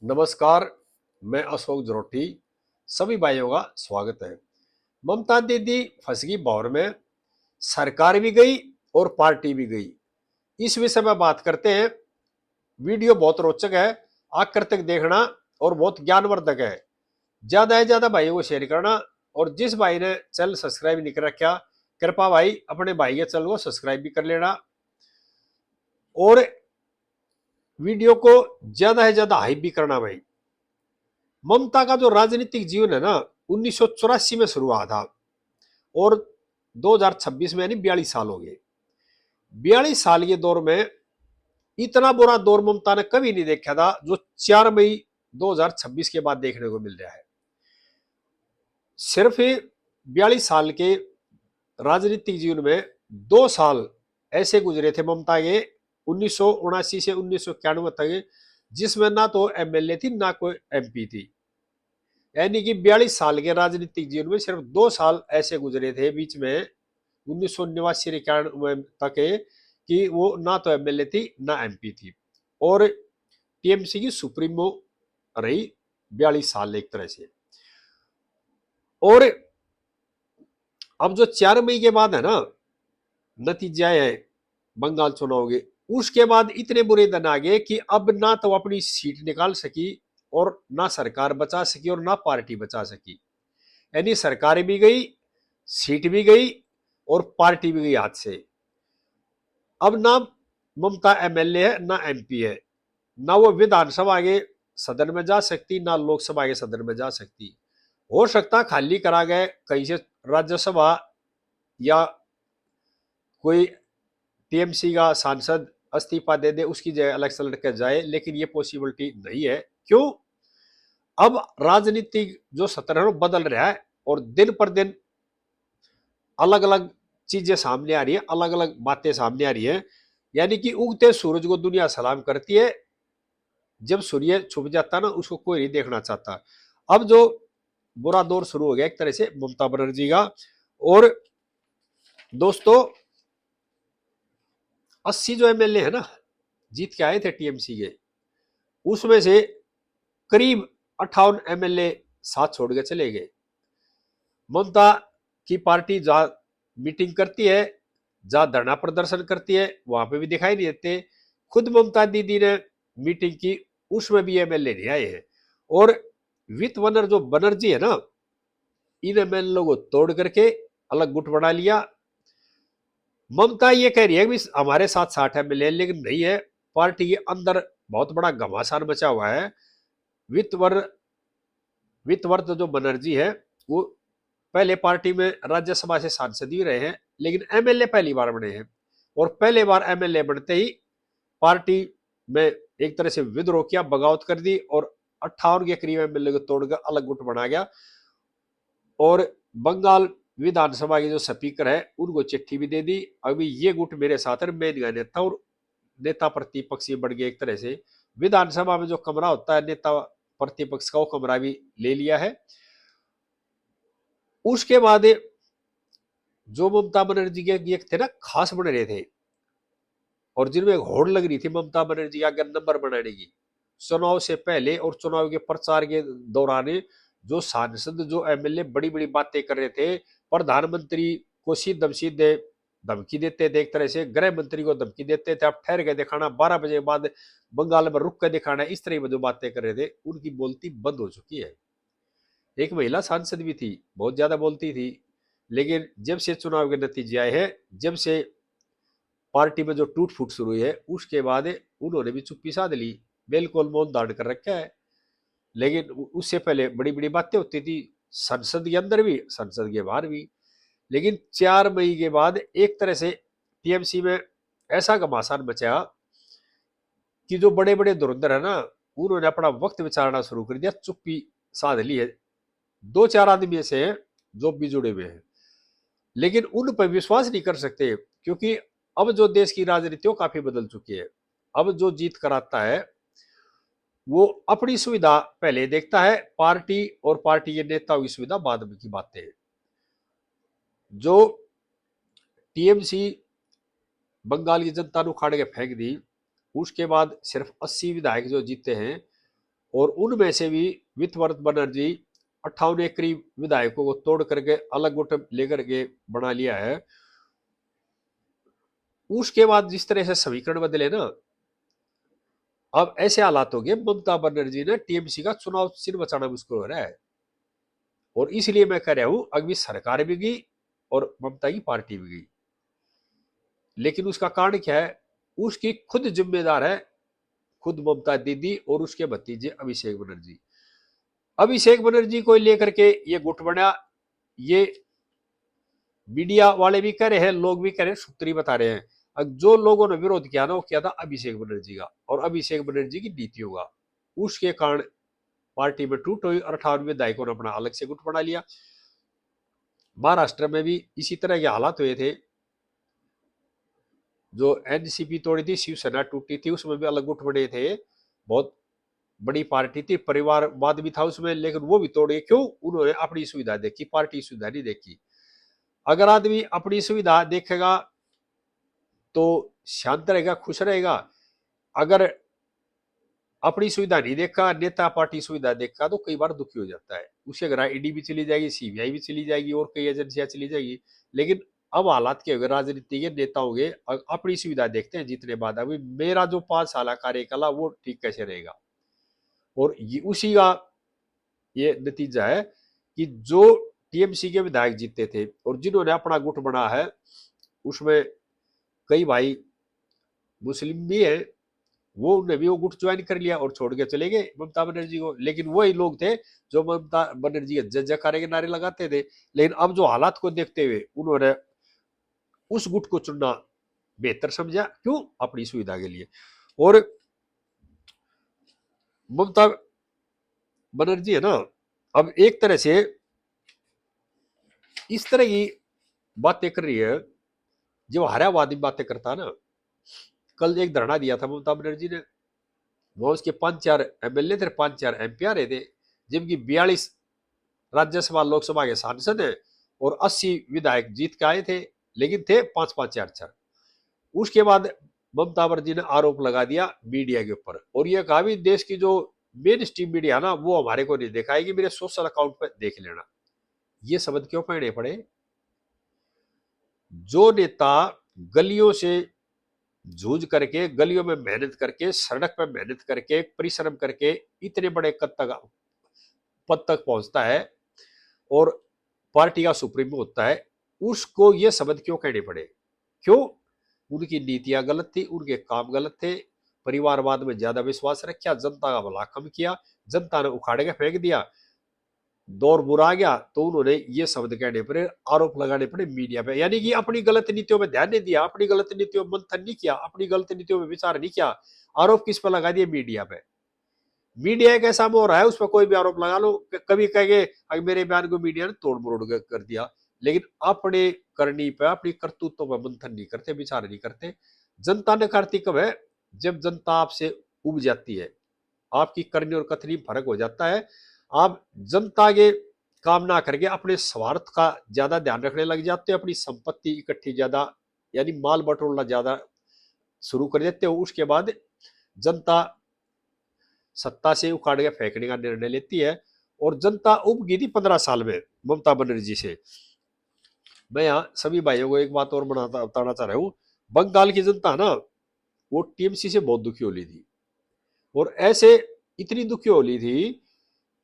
नमस्कार। मैं अशोक जरोटी। सभी भाइयों का स्वागत है। ममता दीदी फंस गई भौर में, सरकार भी गई और पार्टी भी गई। इस विषय में बात करते हैं। वीडियो बहुत रोचक है, आखिर तक देखना और बहुत ज्ञानवर्धक है। ज्यादा से ज्यादा भाइयों को शेयर करना। और जिस भाई ने चैनल सब्सक्राइब नहीं कर रखा, कृपा भाई अपने भाई के चैनल को सब्सक्राइब भी कर लेना और वीडियो को ज्यादा से ज्यादा हाइप भी करना भाई। ममता का जो राजनीतिक जीवन है ना, 1984 में शुरू हुआ था और 2026 में यानी 42 साल हो गए। 42 साल के दौर में इतना बुरा दौर ममता ने कभी नहीं देखा था जो 4 मई 2026 के बाद देखने को मिल रहा है। सिर्फ 42 साल के राजनीतिक जीवन में 2 साल ऐसे गुजरे थे ममता के, 1979 से 1991 तक, जिसमें ना तो एमएलए थी ना कोई एमपी थी। यानी कि 42 साल के राजनीतिक जीवन में सिर्फ 2 साल ऐसे गुजरे थे बीच में, 1989 से 91 तक है, कि वो ना तो एमएलए थी ना एमपी थी और टीएमसी की सुप्रीमो रही 42 साल एक तरह से। और अब जो 4 मई के बाद है ना, नतीजा है बंगाल चुनाव के, उसके बाद इतने बुरे दिन आ गए कि अब ना तो अपनी सीट निकाल सकी और ना सरकार बचा सकी और ना पार्टी बचा सकी। यानी सरकार भी गई, सीट भी गई और पार्टी भी गई हाथ से। अब ना ममता एमएलए है ना एमपी है, ना वो विधानसभा के सदन में जा सकती ना लोकसभा के सदन में जा सकती। हो सकता खाली करा गए कहीं से राज्यसभा या कोई टीएमसी का सांसद इस्तीफा दे दे, उसकी जगह इलेक्शन लड़के जाए, लेकिन ये पॉसिबिलिटी नहीं है। क्यों? अब राजनीतिक जो सत्र है वो बदल रहा है और दिन पर दिन अलग अलग चीजें सामने आ रही है, अलग अलग बातें सामने आ रही है। यानी कि उगते सूरज को दुनिया सलाम करती है, जब सूर्य छुप जाता ना उसको कोई नहीं देखना चाहता। अब जो बुरा दौर शुरू हो गया एक तरह से ममता बनर्जी का। और दोस्तों, 80 जो एमएलए है ना जीत के आए थे टीएमसी के, उसमें से करीब 58 एमएलए साथ छोड़ के चले गए। ममता की पार्टी जहां मीटिंग करती है, जहां धरना प्रदर्शन करती है, वहां पे भी दिखाई नहीं देते। खुद ममता दीदी ने मीटिंग की, उसमें भी एमएलए नहीं आए हैं। और वित्त वनर जो बनर्जी है ना, इन एमएलए को तोड़ करके अलग गुट बना लिया। ममता ये कह रही है कि हमारे साथ 60 एमएलए, लेकिन नहीं है। पार्टी के अंदर बहुत बड़ा घमासान मचा हुआ है। वित्त वर वित्त वर्त जो बनर्जी है, वो पहले पार्टी में राज्यसभा से सांसद ही रहे हैं, लेकिन एमएलए पहली बार बने हैं। और पहले बार एमएलए बनते ही पार्टी में एक तरह से विद्रोह किया, बगावत कर दी और 58 के करीब एमएलए को तोड़कर अलग गुट बना गया। और बंगाल विधानसभा के जो स्पीकर है उनको चिट्ठी भी दे दी, अभी ये गुट मेरे साथ है, मैं नहीं नेता। और नेता प्रतिपक्षी बढ़ गए एक तरह से। विधानसभा में जो कमरा होता है नेता प्रतिपक्ष का, वो कमरा भी ले लिया है। उसके बाद जो ममता बनर्जी के थे ना खास बन रहे थे और जिनमें होड़ लग रही थी ममता बनर्जी के आगे नंबर बनाने की, चुनाव से पहले और चुनाव के प्रचार के दौरान जो सांसद जो एमएलए बड़ी बड़ी बातें कर रहे थे, प्रधानमंत्री को सीधे धमकी देते थे, एक तरह से गृह मंत्री को धमकी देते थे, आप ठहर के दिखाना, 12 बजे बाद बंगाल में रुक के दिखाना, इस तरह की जो बातें कर रहे थे, उनकी बोलती बंद हो चुकी है। एक महिला सांसद भी थी, बहुत ज्यादा बोलती थी, लेकिन जब से चुनाव के नतीजे आए हैं, जब से पार्टी में जो टूट फूट शुरू हुई है, उसके बाद उन्होंने भी चुप्पी साध ली, बिल्कुल मौन धारण कर रखा है। लेकिन उससे पहले बड़ी बड़ी बातें होती थी, संसद के अंदर भी संसद के बाहर भी। लेकिन 4 मई के बाद एक तरह से टीएमसी में ऐसा घमासान मचा कि जो बड़े बड़े धुरंधर है ना, उन्होंने अपना वक्त विचारना शुरू कर दिया, चुप्पी साध ली है। 2-4 आदमी ऐसे हैं जो भी जुड़े हुए हैं, लेकिन उन पर विश्वास नहीं कर सकते, क्योंकि अब जो देश की राजनीति वो काफी बदल चुकी है। अब जो जीत कराता है वो अपनी सुविधा पहले देखता है, पार्टी और पार्टी के नेताओं की सुविधा बाद में की बातें हैं। जो टीएमसी बंगाल की जनता ने उखाड़ के फेंक दी, उसके बाद सिर्फ 80 विधायक जो जीते हैं, और उनमें से भी वित्तवर्त बनर्जी 58 करीब विधायकों को तोड़ करके अलग गुट लेकर के बना लिया है। उसके बाद जिस तरह से समीकरण बदले ना, अब ऐसे हालात हो गए ममता बनर्जी ने टीएमसी का चुनाव चिन्ह बचाना मुश्किल हो रहा है। और इसलिए मैं कह रहा हूं अभी सरकार भी गई और ममता की पार्टी भी गई। लेकिन उसका कारण क्या है? उसकी खुद जिम्मेदार है, खुद ममता दीदी और उसके भतीजे अभिषेक बनर्जी। अभिषेक बनर्जी को लेकर के ये गुट बना, ये मीडिया वाले भी कह रहे हैं, लोग भी कह रहे हैं, सूत्री बता रहे हैं। अब जो लोगों ने विरोध किया ना, वो किया था अभिषेक बनर्जी का और अभिषेक बनर्जी की नीतियों का। उसके कारण पार्टी में टूट हुई और 58 विधायकों ने अपना अलग से गुट बना लिया। महाराष्ट्र में भी इसी तरह के हालात हुए थे। जो एनसीपी तोड़ी थी, शिवसेना टूटी थी, उसमें भी अलग गुट बने थे। बहुत बड़ी पार्टी थी, परिवारवाद भी था उसमें, लेकिन वो भी तोड़े। क्यों? उन्होंने अपनी सुविधा देखी, पार्टी सुविधा नहीं देखी। अगर आदमी अपनी सुविधा देखेगा तो शांत रहेगा, खुश रहेगा। अगर अपनी सुविधा नहीं देखा, नेता पार्टी सुविधा देखा, तो कई बार दुखी हो जाता है। उसके घर ईडी भी चली जाएगी, सीबीआई भी चली जाएगी और कई एजेंसियां चली जाएगी। लेकिन अब हालात क्या हो गए, राजनीति के नेता हो गए अपनी सुविधा देखते हैं जीतने बाद। अभी मेरा जो 5 साल का कार्यकाल वो ठीक कैसे रहेगा? और ये उसी का ये नतीजा है कि जो टीएमसी के विधायक जीते थे और जिन्होंने अपना गुट बना है, उसमें कई भाई मुस्लिम भी है, वो उन्होंने भी वो गुट ज्वाइन कर लिया और छोड़ के चले गए ममता बनर्जी को। लेकिन वही लोग थे जो ममता बनर्जी के जय जयकारे के नारे लगाते थे। लेकिन अब जो हालात को देखते हुए उन्होंने उस गुट को चुनना बेहतर समझा। क्यों? अपनी सुविधा के लिए। और ममता बनर्जी है ना, अब एक तरह से इस तरह की बातें कर रही है जो हरावादी बातें करता ना। कल एक धरना दिया था ममता बनर्जी ने, वो उसके 5-4 एमएलए थे, 5-4 एमपी आ रहे थे, जबकि 42 राज्यसभा लोकसभा के सांसद हैं और 80 विधायक जीत के आए थे, लेकिन थे 5-5 4 4। उसके बाद ममता बनर्जी ने आरोप लगा दिया मीडिया के ऊपर और यह कहा भी देश की जो मेन स्ट्रीम मीडिया ना, वो हमारे को नहीं दिखाएगी, मेरे सोशल अकाउंट पर देख लेना। ये शब्द क्यों पढ़ने पड़े? जो नेता गलियों से जूझ करके, गलियों में मेहनत करके, सड़क पर मेहनत करके, परिश्रम करके इतने बड़े पद तक पहुंचता है और पार्टी का सुप्रीमो होता है, उसको ये शब्द क्यों कहने पड़े? क्यों? उनकी नीतियां गलत थी, उनके काम गलत थे, परिवारवाद में ज्यादा विश्वास रखा, जनता का भला कम किया, जनता ने उखाड़ के फेंक दिया, दौर बुरा आ गया, तो उन्होंने ये शब्द कहने पड़े, आरोप लगाने पड़े मीडिया पे। यानी कि अपनी गलत नीतियों में ध्यान नहीं दिया, अपनी गलत नीतियों में मंथन नहीं किया, अपनी गलत नीतियों में विचार नहीं किया, आरोप किस पर लगा दिए? मीडिया पे। मीडिया एक ऐसा मोह रहा है, उस पर कोई भी आरोप लगा लो। कभी कहेंगे अगर मेरे बयान को मीडिया ने तोड़ मरोड़ कर दिया, लेकिन अपने करनी पे, अपनी करतूतों पर मंथन नहीं करते, विचार नहीं करते। जनता ने करती कब है? जब जनता आपसे उब जाती है, आपकी करनी और कथनी फर्क हो जाता है। आप जनता के काम ना करके अपने स्वार्थ का ज्यादा ध्यान रखने लग जाते हो, अपनी संपत्ति इकट्ठी ज्यादा, यानी माल बटोरना ज्यादा शुरू कर देते हो। उसके बाद जनता सत्ता से उखाड़ के फेंकने का निर्णय लेती है और जनता उब गई थी 15 साल में ममता बनर्जी से। मैं यहाँ सभी भाइयों को एक बात और बताना चाह रहा हूँ। बंगाल की जनता ना, वो टीएमसी से बहुत दुखी हो ली थी और ऐसे इतनी दुखी हो ली थी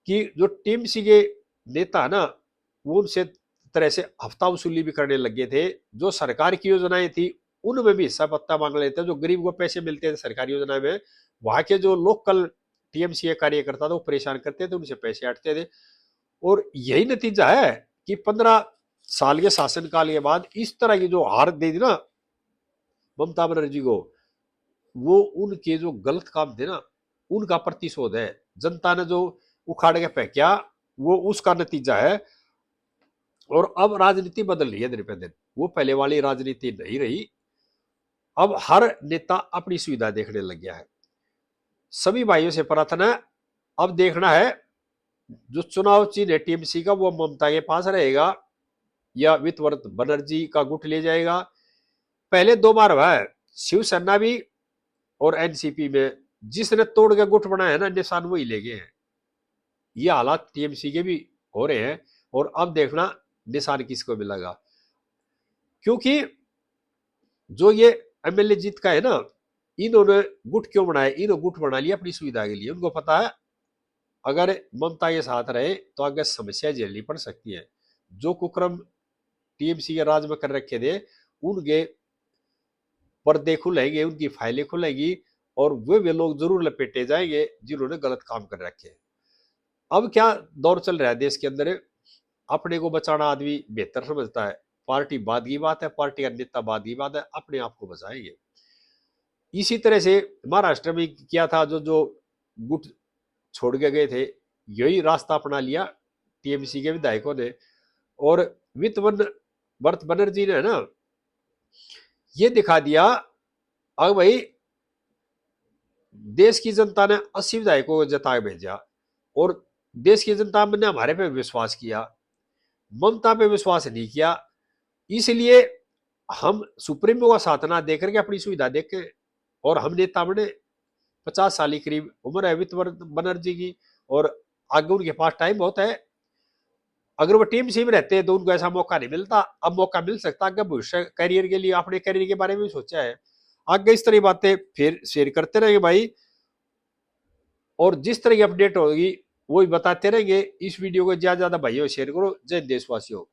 कि जो टीएमसी के नेता ना, वो उनसे तरह से हफ्ता वसूली भी करने लगे थे। जो सरकार की योजनाएं थी उनमें भी हिस्सा पत्ता मांग लेते, जो गरीब को पैसे मिलते थे सरकारी योजना में, वहां के जो लोकल टीएमसी कार्यकर्ता थे वो परेशान करते थे, उनसे पैसे हटते थे। और यही नतीजा है कि 15 साल के शासनकाल के बाद इस तरह की जो हार दे दी ना ममता बनर्जी को, वो उनके जो गलत काम थे ना, उनका प्रतिशोध है। जनता ने जो उखाड़ के फेंका, वो उसका नतीजा है। और अब राजनीति बदल रही है दिन पे दिन, वो पहले वाली राजनीति नहीं रही। अब हर नेता अपनी सुविधा देखने लग गया है। सभी भाइयों से प्रार्थना है, अब देखना है जो चुनाव चिन्ह है टीएमसी का, वो ममता के पास रहेगा या वित्तवर्त बनर्जी का गुट ले जाएगा। पहले 2 बार हुआ है, शिवसेना भी और एनसीपी में जिसने तोड़ के गुट बनाया है ना, निशान वही ले गए हैं। ये हालात टीएमसी के भी हो रहे हैं, और अब देखना निशान किसको मिलेगा। क्योंकि जो ये एमएलए जीत का है ना, इन्होंने गुट क्यों बनाया, इन्होंने गुट बना लिया अपनी सुविधा के लिए। उनको पता है अगर ममता के साथ रहे तो आगे समस्या झेलनी पड़ सकती है। जो कुक्रम टीएमसी के राज में कर रखे थे, उनके पर्दे खुलेंगे, उनकी फाइलें खुलेंगी, और वे लोग जरूर लपेटे जाएंगे जिन्होंने गलत काम कर रखे हैं। अब क्या दौर चल रहा है देश के अंदर, अपने को बचाना आदमी बेहतर समझता है। पार्टी बाद की बात है, पार्टी का नेता बाद की बात है, अपने आप को बचाएंगे। इसी तरह से महाराष्ट्र में किया था, जो जो गुट छोड़ के गए थे, यही रास्ता अपना लिया टीएमसी के विधायकों ने। और वित्त वर्त बनर्जी ने ना ये दिखा दिया, अब भाई देश की जनता ने 80 विधायकों को जता भेजा, और देश की जनता ने हमारे पे विश्वास किया, ममता पे विश्वास नहीं किया। इसलिए हम सुप्रीमो का साथ ना देकर के अपनी सुविधा देख के, और हम नेता बने, 50 साल की करीब उम्र है वित्त बनर्जी की, और आगे उनके पास टाइम बहुत है। अगर वो टीम सी में रहते तो उनको ऐसा मौका नहीं मिलता। अब मौका मिल सकता, आगे भविष्य करियर के लिए, अपने करियर के बारे में भी सोचा है। आगे इस तरह की बातें फिर शेयर करते रहेंगे भाई, और जिस तरह की अपडेट होगी वो भी बताते रहेंगे। इस वीडियो को ज्यादा ज्यादा भाइयों शेयर करो। जय देशवासियों।